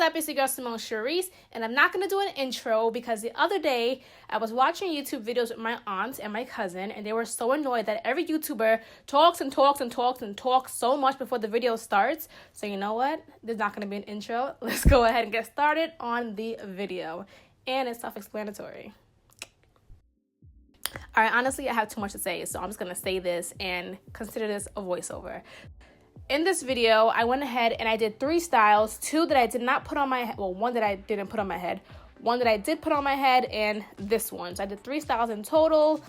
up? It's your girl Simone Sharice, and I'm not going to do an intro because the other day I was watching YouTube videos with my aunt and my cousin, and they were so annoyed that every YouTuber talks and talks and talks and talks so much before the video starts. So you know what? There's not going to be an intro. Let's go ahead and get started on the video. And it's self-explanatory. All right, honestly, I have too much to say, so I'm just going to say this and consider this a voiceover. In this video, I went ahead and I did 3 styles, 2 that I did not put on my head, well, 1 that I didn't put on my head, 1 that I did put on my head, and this one. So I did 3 styles in total.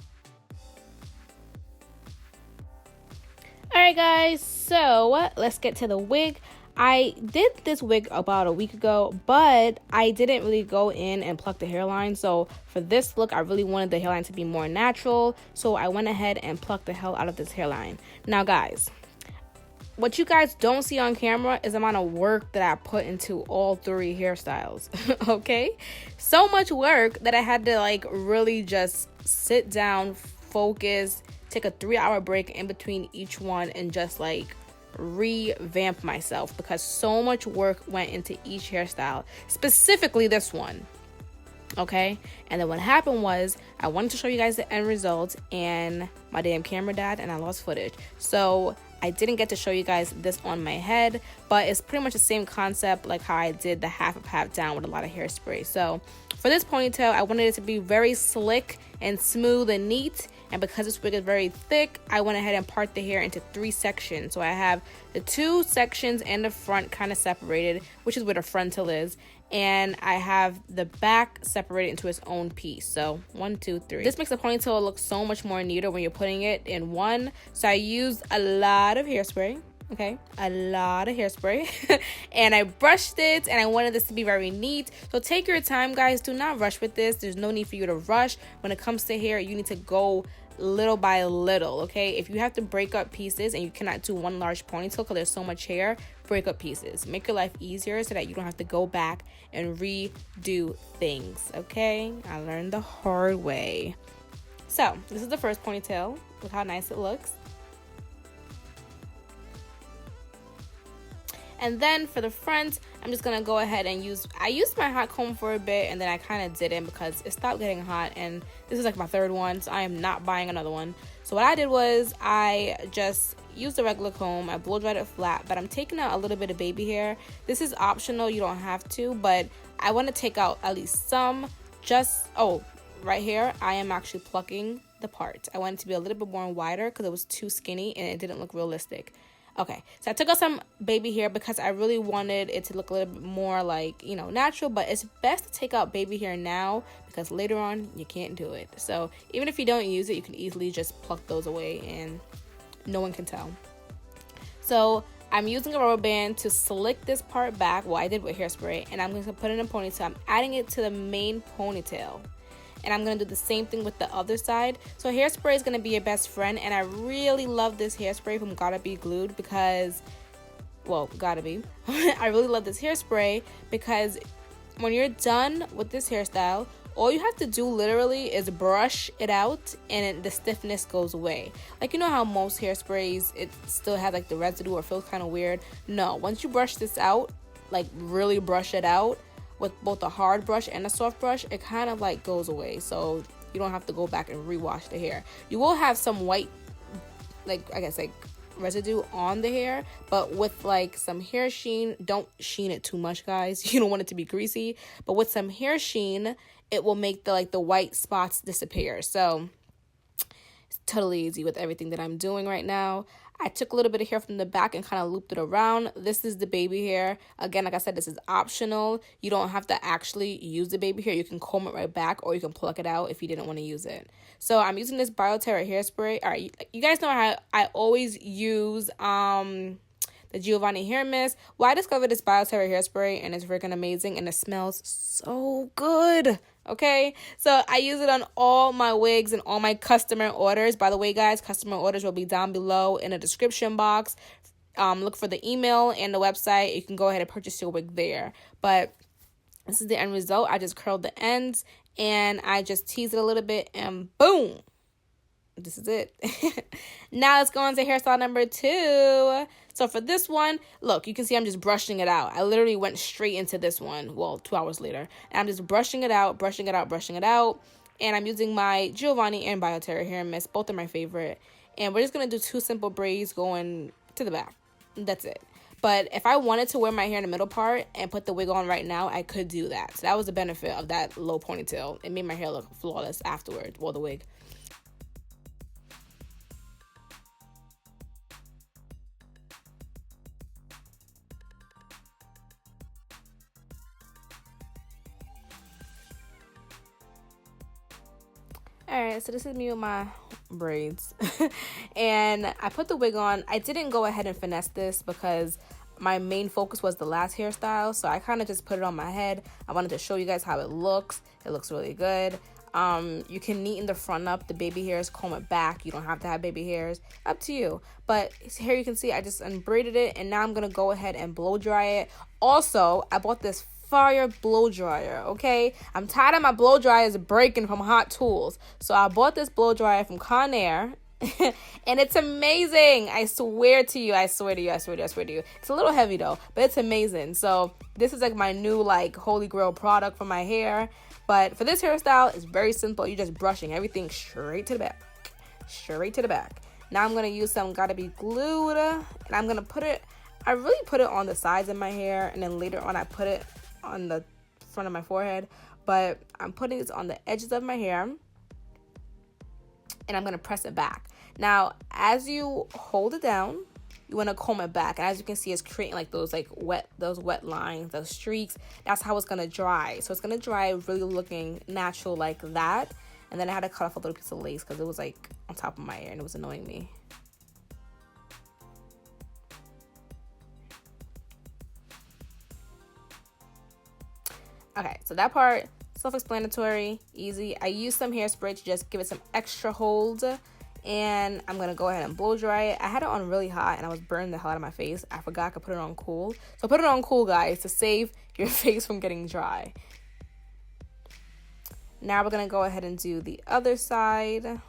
All right, guys, so let's get to the wig. I did this wig about a week ago, but I didn't really go in and pluck the hairline. So for this look, I really wanted the hairline to be more natural. So I went ahead and plucked the hell out of this hairline. Now, guys, what you guys don't see on camera is the amount of work that I put into all 3 hairstyles, okay? So much work that I had to like really just sit down, focus, take a 3-hour break in between each one and just like revamp myself because so much work went into each hairstyle, specifically this one, okay? And then what happened was I wanted to show you guys the end result and my damn camera died and I lost footage. So I didn't get to show you guys this on my head, but it's pretty much the same concept like how I did the half up, half down with a lot of hairspray. So for this ponytail, I wanted it to be very slick and smooth and neat. And because this wig is very thick, I went ahead and part the hair into 3 sections. So I have the 2 sections and the front kind of separated, which is where the frontal is. And I have the back separated into its own piece. So 1, 2, 3. This makes the ponytail look so much more neater when you're putting it in one. So I used a lot of hairspray. Okay, a lot of hairspray. And I brushed it and I wanted this to be very neat. So take your time, guys. Do not rush with this. There's no need for you to rush. When it comes to hair, you need to go little by little, okay? If you have to break up pieces and you cannot do one large ponytail because there's so much hair, break up pieces. Make your life easier so that you don't have to go back and redo things, okay? I learned the hard way. So this is the first ponytail. Look how nice it looks. And then for the front, I'm just gonna go ahead and I used my hot comb for a bit and then I kind of didn't because it stopped getting hot, and this is like my 3rd one, so I am not buying another one. So what I did was I just used a regular comb, I blow dried it flat, but I'm taking out a little bit of baby hair. This is optional, you don't have to, but I want to take out at least some. Right here, I am actually plucking the part. I want it to be a little bit more wider because it was too skinny and it didn't look realistic. Okay, so I took out some baby hair because I really wanted it to look a little bit more like, you know, natural, but it's best to take out baby hair now because later on you can't do it. So even if you don't use it, you can easily just pluck those away and no one can tell. So I'm using a rubber band to slick this part back, well, I did with hairspray, and I'm going to put it in a ponytail. I'm adding it to the main ponytail. And I'm going to do the same thing with the other side. So hairspray is going to be your best friend. And I really love this hairspray from Gotta Be Glued because, well, Gotta Be. I really love this hairspray because when you're done with this hairstyle, all you have to do literally is brush it out and the stiffness goes away. Like, you know how most hairsprays, it still has like the residue or feels kind of weird? No, once you brush this out, like really brush it out, with both a hard brush and a soft brush, it kind of like goes away, so you don't have to go back and rewash the hair. You will have some white, like I guess like residue on the hair, but with like some hair sheen, don't sheen it too much, guys. You don't want it to be greasy, but with some hair sheen, it will make the white spots disappear. So it's totally easy with everything that I'm doing right now. I took a little bit of hair from the back and kind of looped it around. This is the baby hair. Again, like I said, this is optional. You don't have to actually use the baby hair. You can comb it right back or you can pluck it out if you didn't want to use it. So I'm using this BioTerra hairspray. All right, you guys know how I always use the Giovanni hair mist. Well, I discovered this BioTerra hairspray and it's freaking amazing and it smells so good. Okay, so I use it on all my wigs and all my customer orders. By the way, guys, customer orders will be down below in the description box. Look for the email and the website. You can go ahead and purchase your wig there. But this is the end result. I just curled the ends and I just teased it a little bit and boom. This is it. Now let's go on to hairstyle number 2. So for this one, look, you can see I'm just brushing it out. I literally went straight into this one, well, 2 hours later. And I'm just brushing it out, brushing it out, brushing it out. And I'm using my Giovanni and Bioterra hair mist. Both are my favorite. And we're just going to do 2 simple braids going to the back. That's it. But if I wanted to wear my hair in the middle part and put the wig on right now, I could do that. So that was the benefit of that low ponytail. It made my hair look flawless afterwards. Well, the wig. Alright, so this is me with my braids. And I put the wig on. I didn't go ahead and finesse this because my main focus was the last hairstyle. So I kind of just put it on my head. I wanted to show you guys how it looks. It looks really good. You can neaten the front up, the baby hairs, comb it back. You don't have to have baby hairs. Up to you. But here you can see I just unbraided it. And now I'm going to go ahead and blow dry it. Also, I bought this fire blow dryer, okay? I'm tired of my blow dryers breaking from Hot Tools. So I bought this blow dryer from Conair. And it's amazing. I swear to you, I swear to you, I swear to you, I swear to you. It's a little heavy though, but it's amazing. So this is like my new like holy grail product for my hair. But for this hairstyle, it's very simple. You're just brushing everything straight to the back. Straight to the back. Now I'm going to use some Gotta Be Glued. And I'm going to put it, I really put it on the sides of my hair. And then later on, I put it on the front of my forehead. But I'm putting this on the edges of my hair. And I'm going to press it back. Now, as you hold it down, you want to comb it back. And as you can see, it's creating like those wet lines, those streaks. That's how it's going to dry. So it's going to dry really looking natural like that. And then I had to cut off a little piece of lace because it was like on top of my hair and it was annoying me. Okay, so that part, self-explanatory, easy. I used some hairspray to just give it some extra hold. And I'm going to go ahead and blow dry it. I had it on really hot and I was burning the hell out of my face. I forgot I could put it on cool. So put it on cool, guys, to save your face from getting dry. Now we're going to go ahead and do the other side.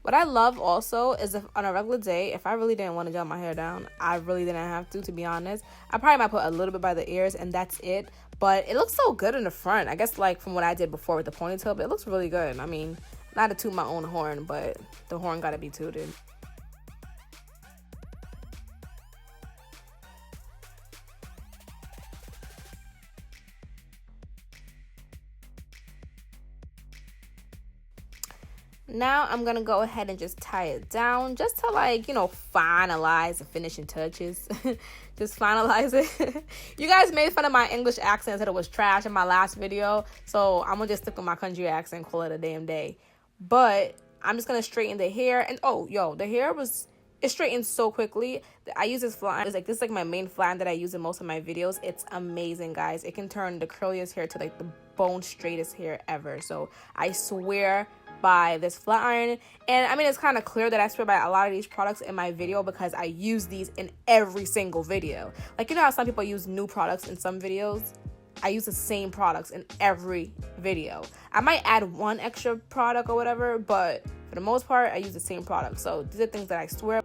What I love also is if on a regular day, if I really didn't want to gel my hair down, I really didn't have to be honest. I probably might put a little bit by the ears and that's it. But it looks so good in the front. I guess like from what I did before with the ponytail, but it looks really good. I mean, not to toot my own horn, but the horn gotta be tooted. Now I'm gonna go ahead and just tie it down just to like, you know, finalize the finishing touches. Just finalize it. You guys made fun of my English accent, said it was trash in my last video. So I'm gonna just stick with my country accent, call it a damn day. But I'm just gonna straighten the hair. And oh, yo, the hair it straightened so quickly. I use this flat. This is like my main flat that I use in most of my videos. It's amazing, guys. It can turn the curliest hair to like the bone straightest hair ever. So I swear by this flat iron. And I mean, it's kind of clear that I swear by a lot of these products in my video because I use these in every single video. Like, you know how some people use new products in some videos? I use the same products in every video. I might add one extra product or whatever, but for the most part, I use the same product. So these are things that I swear.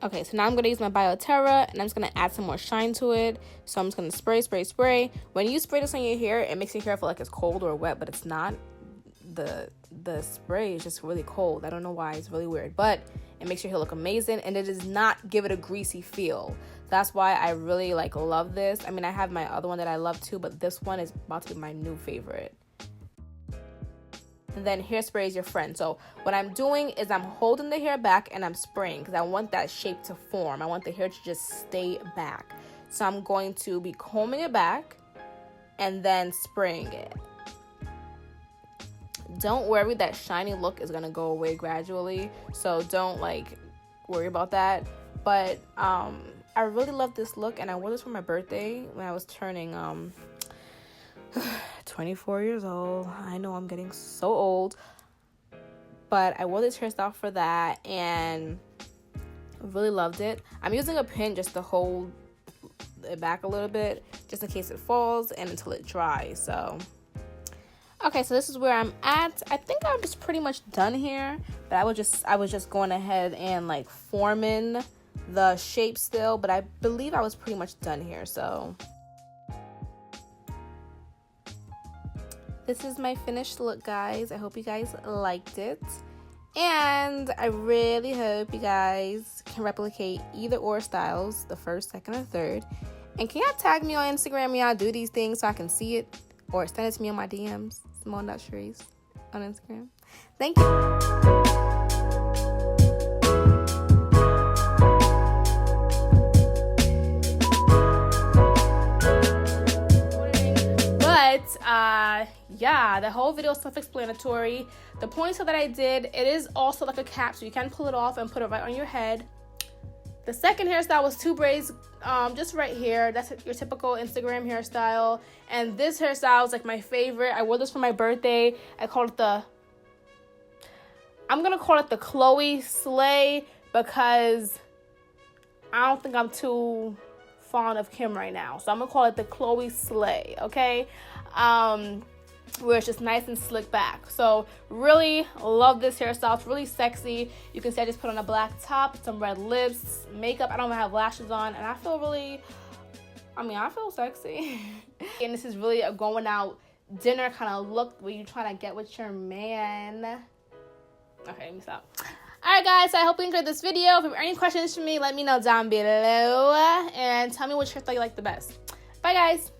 Okay, so now I'm going to use my Bioterra and I'm just going to add some more shine to it. So I'm just going to spray, spray, spray. When you spray this on your hair, it makes your hair feel like it's cold or wet, but it's not. The spray is just really cold. I don't know why. It's really weird, but it makes your hair look amazing and it does not give it a greasy feel. That's why I really like love this. I mean, I have my other one that I love too, but this one is about to be my new favorite. And then hairspray is your friend. So what I'm doing is I'm holding the hair back and I'm spraying because I want that shape to form. I want the hair to just stay back. So I'm going to be combing it back and then spraying it. Don't worry, that shiny look is gonna go away gradually, so don't like worry about that. But I really love this look and I wore this for my birthday when I was turning 24 years old. I know I'm getting so old, but I wore this hairstyle for that and really loved it. I'm using a pin just to hold it back a little bit just in case it falls and until it dries. So Okay, so this is where I'm at. I think I'm just pretty much done here, but I was just going ahead and like forming the shape still, but I believe I was pretty much done here. So this is my finished look, guys. I hope you guys liked it, and I really hope you guys can replicate either or styles, the first, second, or third. And can y'all tag me on Instagram when y'all do these things so I can see it, or send it to me on my DMs, SIMONE.SHARICE on Instagram. Thank you. Yeah, the whole video is self-explanatory. The ponytail that I did, it is also like a cap, so you can pull it off and put it right on your head. The second hairstyle was 2 braids, just right here. That's your typical Instagram hairstyle. And this hairstyle is like my favorite. I wore this for my birthday. I'm gonna call it the Chloe Slay, because I don't think I'm too fond of Kim right now. So I'm gonna call it the Chloe Slay, okay? Where it's just nice and slick back. So really love this hairstyle. It's really sexy. You can see I just put on a black top, some red lips, makeup. I don't even have lashes on, and I feel sexy. And this is really a going out dinner kind of look where you're trying to get with your man. Okay, let me stop. Alright guys, so I hope you enjoyed this video. If you have any questions for me, let me know down below, and tell me which hairstyle you like the best. Bye guys.